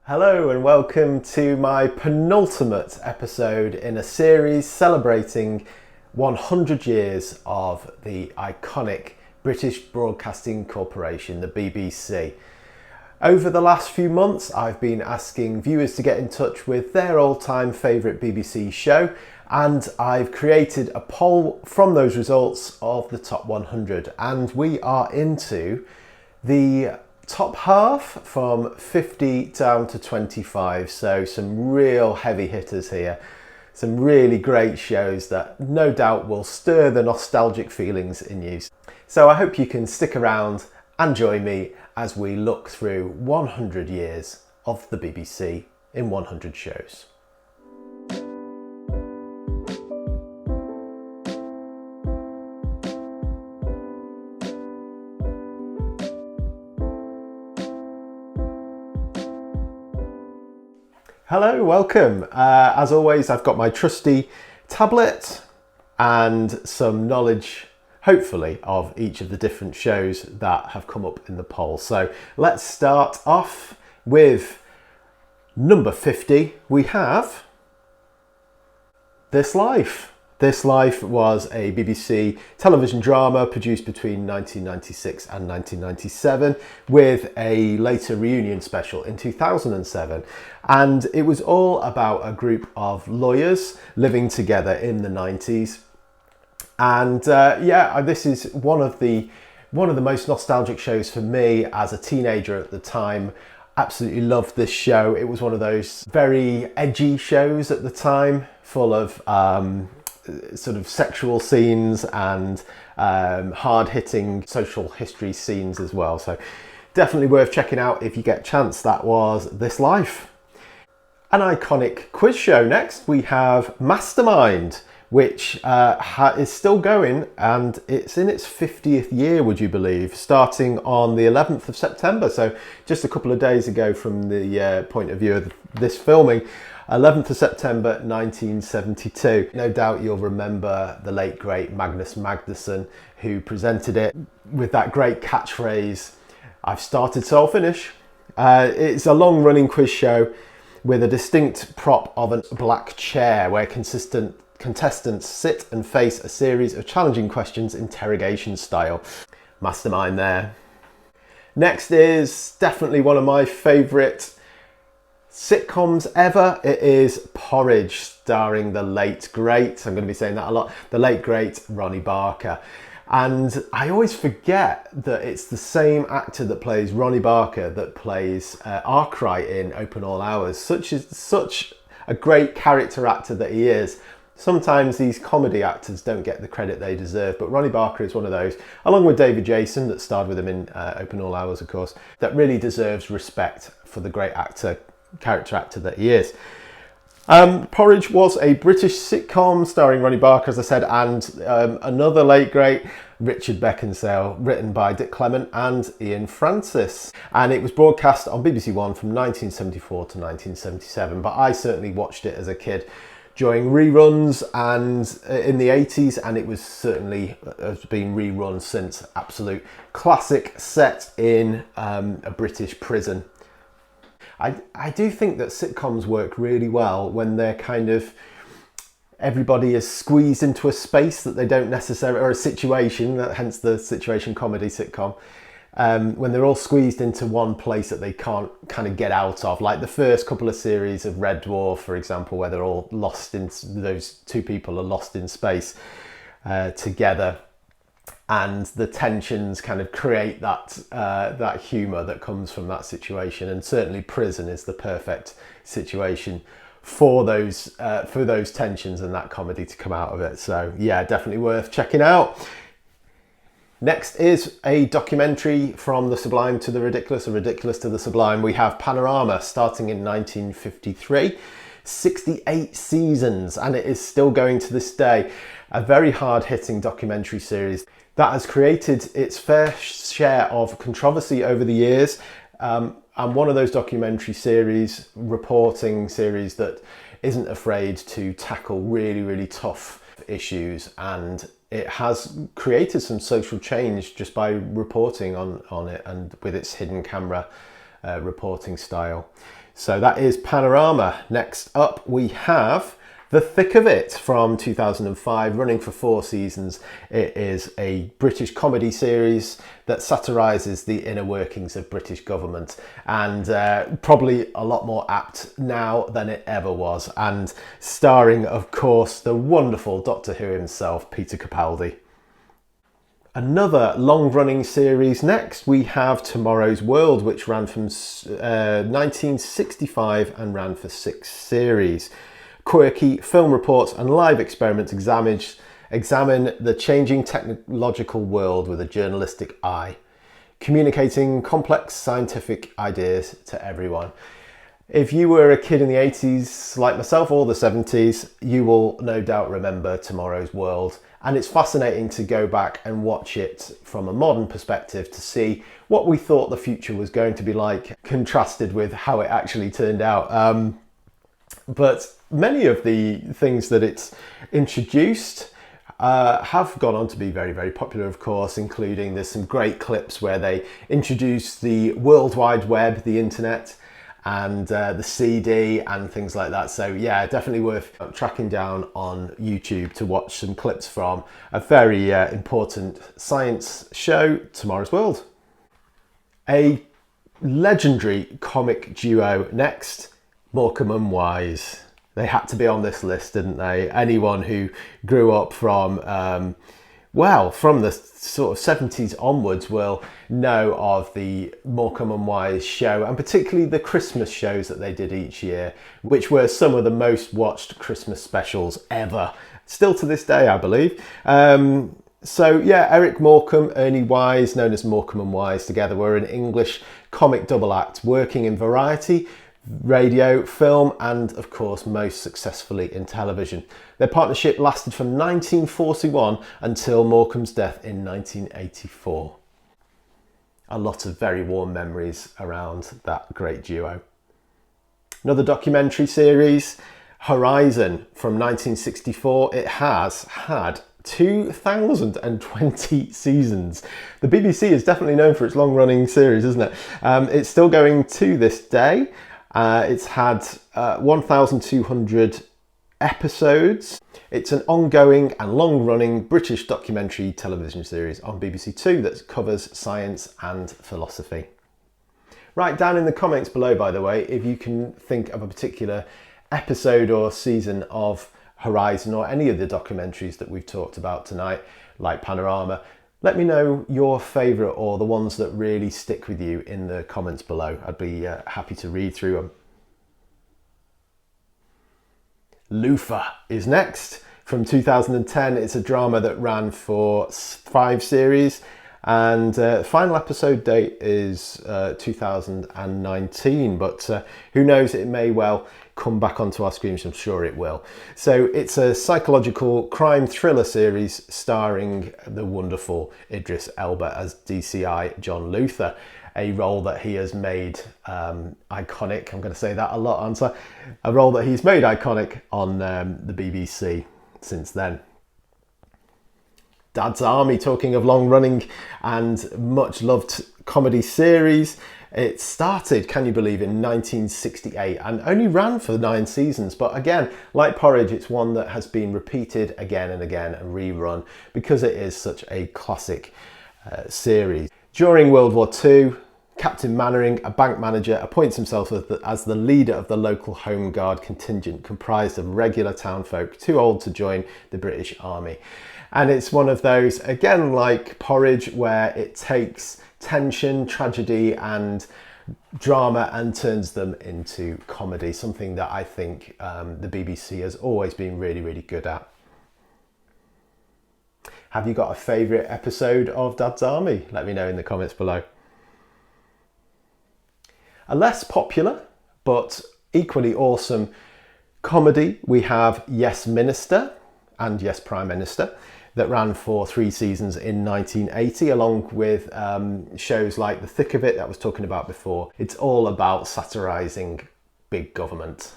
Hello and welcome to my penultimate episode in a series celebrating 100 years of the iconic British Broadcasting Corporation, the BBC. Over the last few months, I've been asking viewers to get in touch with their all-time favourite BBC show, and I've created a poll from those results of the top 100, and we are into the top half from 50 down to 25, so some real heavy hitters here. Some really great shows that no doubt will stir the nostalgic feelings in you. So I hope you can stick around and join me as we look through 100 years of the BBC in 100 shows. Hello, welcome. As always, I've got my trusty tablet and some knowledge, hopefully, of each of the different shows that have come up in the poll. So let's start off with number 50. We have This Life. This Life was a BBC television drama produced between 1996 and 1997 with a later reunion special in 2007. And it was all about a group of lawyers living together in the 90s. And this is one of the most nostalgic shows for me as a teenager at the time. Absolutely loved this show. It was one of those very edgy shows at the time, full of sort of sexual scenes and hard-hitting social history scenes as well. So definitely worth checking out if you get a chance. That was This Life. An iconic quiz show next. We have Mastermind, which is still going, and it's in its 50th year, would you believe, starting on the 11th of September. So just a couple of days ago from the point of view of this filming. 11th of September 1972. No doubt you'll remember the late great Magnus Magnusson, who presented it with that great catchphrase, "I've started so I'll finish." It's a long running quiz show with a distinct prop of a black chair where contestants sit and face a series of challenging questions, interrogation style. Mastermind there. Next is definitely one of my favourite sitcoms ever. It is Porridge, starring the late great, I'm going to be saying that a lot, the late great Ronnie Barker. And I always forget that it's the same actor that plays Ronnie Barker that plays Arkwright in Open All Hours. Such a great character actor that he is. Sometimes these comedy actors don't get the credit they deserve, but Ronnie Barker is one of those, along with David Jason, that starred with him in Open All Hours, of course, that really deserves respect for the great character actor that he is. Porridge was a British sitcom starring Ronnie Barker, as I said, and another late great, Richard Beckinsale, written by Dick Clement and Ian Francis. And it was broadcast on BBC One from 1974 to 1977, but I certainly watched it as a kid during reruns and in the 80s, and it was certainly has been rerun since. Absolute classic set in a British prison. I do think that sitcoms work really well when they're kind of, everybody is squeezed into a space that they don't necessarily, or a situation, hence the situation comedy sitcom, when they're all squeezed into one place that they can't kind of get out of. Like the first couple of series of Red Dwarf, for example, where they're all lost in, those two people are lost in space together. And the tensions kind of create that humour that comes from that situation, and certainly prison is the perfect situation for those tensions and that comedy to come out of it. So yeah, definitely worth checking out. Next is a documentary from the sublime to the ridiculous, or ridiculous to the sublime. We have Panorama, starting in 1953. 68 seasons, and it is still going to this day. A very hard-hitting documentary series that has created its fair share of controversy over the years. and one of those documentary series, reporting series that isn't afraid to tackle really, really tough issues, and it has created some social change just by reporting on it and with its hidden camera reporting style. So that is Panorama. Next up we have The Thick of It from 2005, running for 4 seasons. It is a British comedy series that satirises the inner workings of British government, and probably a lot more apt now than it ever was, and starring, of course, the wonderful Doctor Who himself, Peter Capaldi. Another long-running series next, we have Tomorrow's World, which ran from 1965 and ran for 6 series. Quirky film reports and live experiments examine the changing technological world with a journalistic eye, communicating complex scientific ideas to everyone. If you were a kid in the 80s like myself, or the 70s, you will no doubt remember Tomorrow's World, and it's fascinating to go back and watch it from a modern perspective to see what we thought the future was going to be like, contrasted with how it actually turned out. But many of the things that it's introduced have gone on to be very, very popular, of course, including there's some great clips where they introduce the World Wide Web, the internet, and the CD and things like that. So yeah, definitely worth tracking down on YouTube to watch some clips from a very important science show, Tomorrow's World. A legendary comic duo next, Morecambe and Wise. They had to be on this list, didn't they? Anyone who grew up from from the sort of 70s onwards will know of the Morecambe and Wise show, and particularly the Christmas shows that they did each year, which were some of the most watched Christmas specials ever. Still to this day, I believe. So yeah, Eric Morecambe, Ernie Wise, known as Morecambe and Wise, together were an English comic double act working in variety, radio, film, and of course most successfully in television. Their partnership lasted from 1941 until Morecambe's death in 1984. A lot of very warm memories around that great duo. Another documentary series, Horizon from 1964. It has had 2020 seasons. The BBC is definitely known for its long-running series, isn't it? It's still going to this day. It's had 1,200 episodes. It's an ongoing and long-running British documentary television series on BBC Two that covers science and philosophy. Write down in the comments below, by the way, if you can think of a particular episode or season of Horizon or any of the documentaries that we've talked about tonight, like Panorama. Let me know your favourite or the ones that really stick with you in the comments below. I'd be happy to read through them. Luther is next from 2010. It's a drama that ran for 5 series, and final episode date is 2019, but who knows, it may well come back onto our screens. I'm sure it will. So it's a psychological crime thriller series starring the wonderful Idris Elba as DCI John Luther, a role that he has made iconic. I'm going to say that a lot, aren't I? A role that he's made iconic on the BBC since then. Dad's Army, talking of long-running and much-loved comedy series. It started, can you believe, in 1968 and only ran for 9 seasons. But again, like Porridge, it's one that has been repeated again and again and rerun because it is such a classic series. During World War II, Captain Mannering, a bank manager, appoints himself as the leader of the local Home Guard contingent comprised of regular townfolk too old to join the British Army. And it's one of those, again like Porridge, where it takes tension, tragedy and drama and turns them into comedy, something that I think the BBC has always been really, really good at. Have you got a favourite episode of Dad's Army? Let me know in the comments below. A less popular but equally awesome comedy, we have Yes Minister and Yes Prime Minister. that ran for 3 seasons in 1980, along with shows like The Thick of It that I was talking about before. It's all about satirising big government.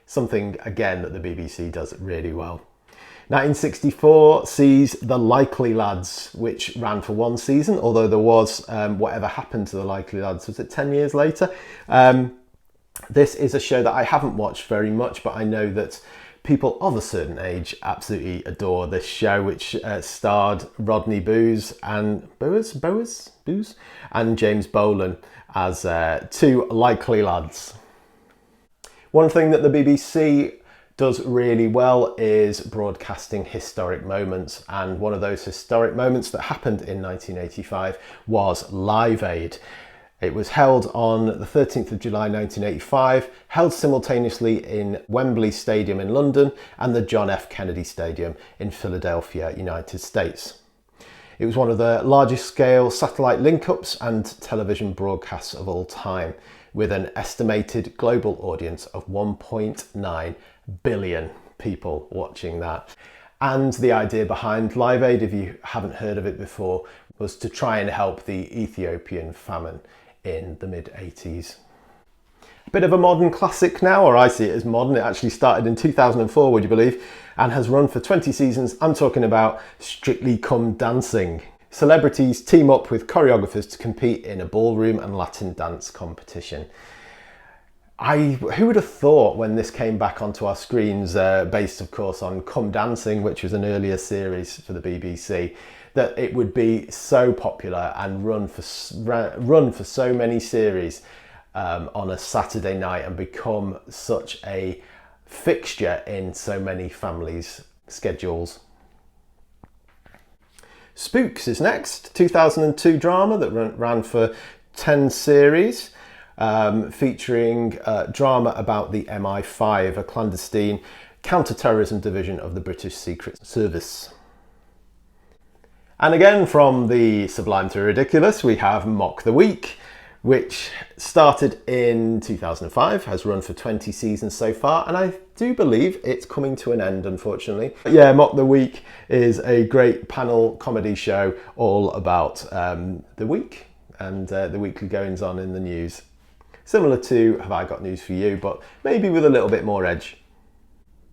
Something, again, that the BBC does really well. 1964 sees The Likely Lads, which ran for 1 season, although there was Whatever Happened to the Likely Lads, was it 10 years later? This is a show that I haven't watched very much, but I know that people of a certain age absolutely adore this show, which starred Rodney Booze and James Bolan as 2 likely lads. One thing that the BBC does really well is broadcasting historic moments, and one of those historic moments that happened in 1985 was Live Aid. It was held on the 13th of July 1985, held simultaneously in Wembley Stadium in London and the John F. Kennedy Stadium in Philadelphia, United States. It was one of the largest scale satellite link-ups and television broadcasts of all time, with an estimated global audience of 1.9 billion people watching that. And the idea behind Live Aid, if you haven't heard of it before, was to try and help the Ethiopian famine in the mid-80s. A bit of a modern classic now, or I see it as modern. It actually started in 2004, would you believe, and has run for 20 seasons. I'm talking about Strictly Come Dancing. Celebrities team up with choreographers to compete in a ballroom and Latin dance competition. Who would have thought when this came back onto our screens, based of course on Come Dancing, which was an earlier series for the BBC, that it would be so popular and run for so many series on a Saturday night and become such a fixture in so many families' schedules. Spooks is next, 2002 drama that ran for 10 series, featuring drama about the MI5, a clandestine counter-terrorism division of the British Secret Service. And again, from the sublime to ridiculous, we have Mock the Week, which started in 2005, has run for 20 seasons so far, and I do believe it's coming to an end, unfortunately. Yeah, Mock the Week is a great panel comedy show all about the week and the weekly goings on in the news. Similar to Have I Got News For You, but maybe with a little bit more edge.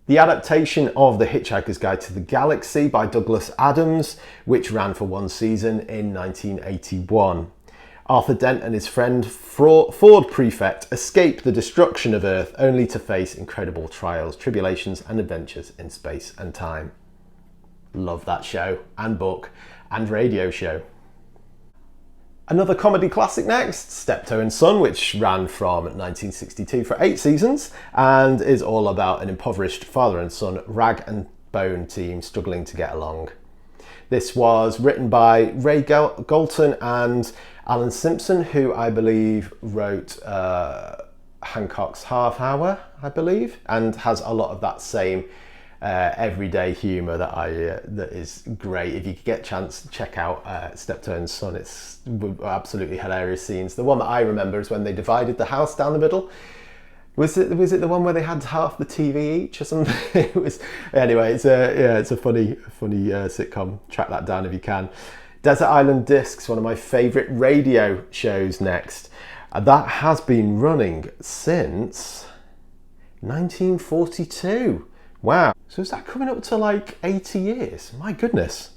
The adaptation of The Hitchhiker's Guide to the Galaxy by Douglas Adams, which ran for 1 season in 1981. Arthur Dent and his friend Ford Prefect escape the destruction of Earth only to face incredible trials, tribulations and adventures in space and time. Love that show and book and radio show. Another comedy classic next, Steptoe and Son, which ran from 1962 for 8 seasons and is all about an impoverished father and son rag and bone team struggling to get along. This was written by Ray Galton and Alan Simpson, who I believe wrote Hancock's Half Hour, I believe, and has a lot of that same everyday humour that is great. If you get a chance, check out Steptoe and Son. It's absolutely hilarious scenes. The one that I remember is when they divided the house down the middle. Was it the one where they had half the TV each or something? It was, anyway. It's a funny sitcom. Track that down if you can. Desert Island Discs, one of my favourite radio shows next. That has been running since 1942. Wow. So is that coming up to like 80 years? My goodness.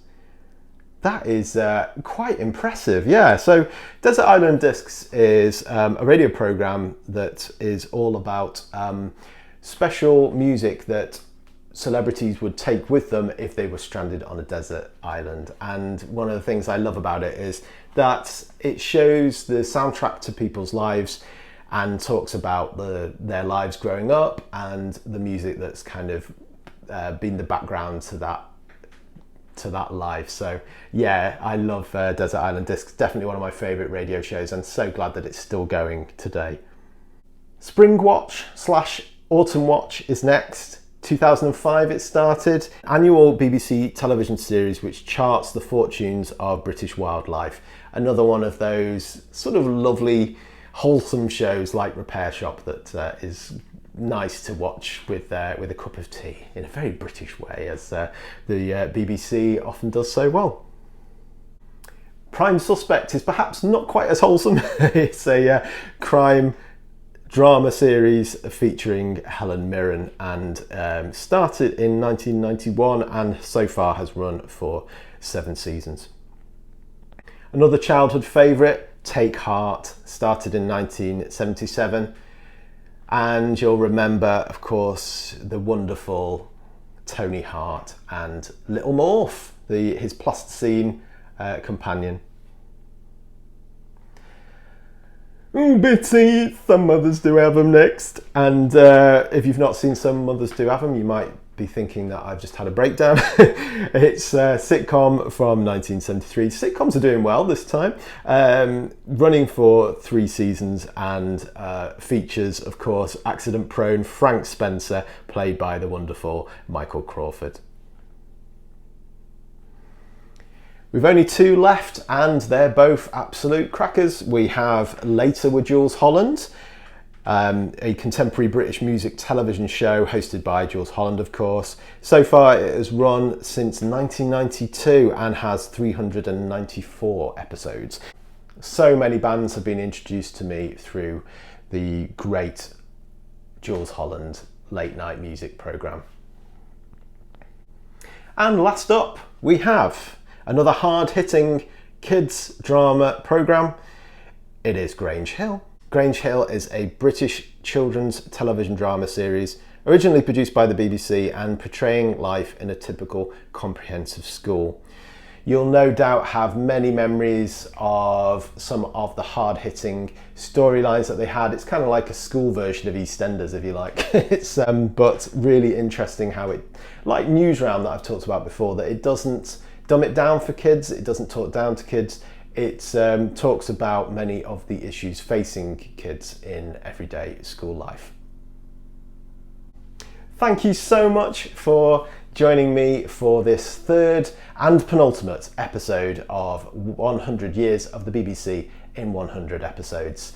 That is quite impressive. Yeah, so Desert Island Discs is a radio program that is all about special music that celebrities would take with them if they were stranded on a desert island. And one of the things I love about it is that it shows the soundtrack to people's lives and talks about their lives growing up and the music that's kind of been the background to that life. So yeah, I love Desert Island Discs. Definitely one of my favourite radio shows, and so glad that it's still going today. Spring Watch / Autumn Watch is next. 2005 it started. Annual BBC television series which charts the fortunes of British wildlife. Another one of those sort of lovely, wholesome shows like Repair Shop that is nice to watch with a cup of tea in a very British way, as the BBC often does so well. Prime Suspect is perhaps not quite as wholesome. It's a crime drama series featuring Helen Mirren, and started in 1991 and so far has run for 7 seasons. Another childhood favourite, Take Heart, started in 1977, and you'll remember, of course, the wonderful Tony Hart and Little Morph, his plasticine companion. Bitty, Some Mothers Do Have Them next. And if you've not seen Some Mothers Do Have Them, you might be thinking that I've just had a breakdown. It's a sitcom from 1973. Sitcoms are doing well this time. Running for 3 seasons, and features, of course, accident-prone Frank Spencer, played by the wonderful Michael Crawford. We've only 2 left, and they're both absolute crackers. We have Later with Jules Holland, a contemporary British music television show hosted by Jules Holland, of course. So far it has run since 1992 and has 394 episodes. So many bands have been introduced to me through the great Jules Holland late night music programme. And last up, we have another hard-hitting kids drama programme. It is Grange Hill. Grange Hill is a British children's television drama series originally produced by the BBC and portraying life in a typical comprehensive school. You'll no doubt have many memories of some of the hard-hitting storylines that they had. It's kind of like a school version of EastEnders, if you like. It's but really interesting how it, like Newsround that I've talked about before, that it doesn't dumb it down for kids, it doesn't talk down to kids. It talks about many of the issues facing kids in everyday school life. Thank you so much for joining me for this 3rd and penultimate episode of 100 Years of the BBC in 100 episodes.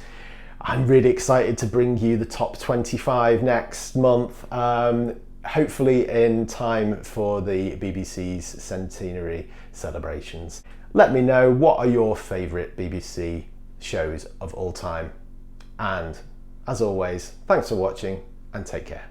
I'm really excited to bring you the top 25 next month, hopefully in time for the BBC's Centenary celebrations. Let me know, what are your favourite BBC shows of all time? And as always, thanks for watching and take care.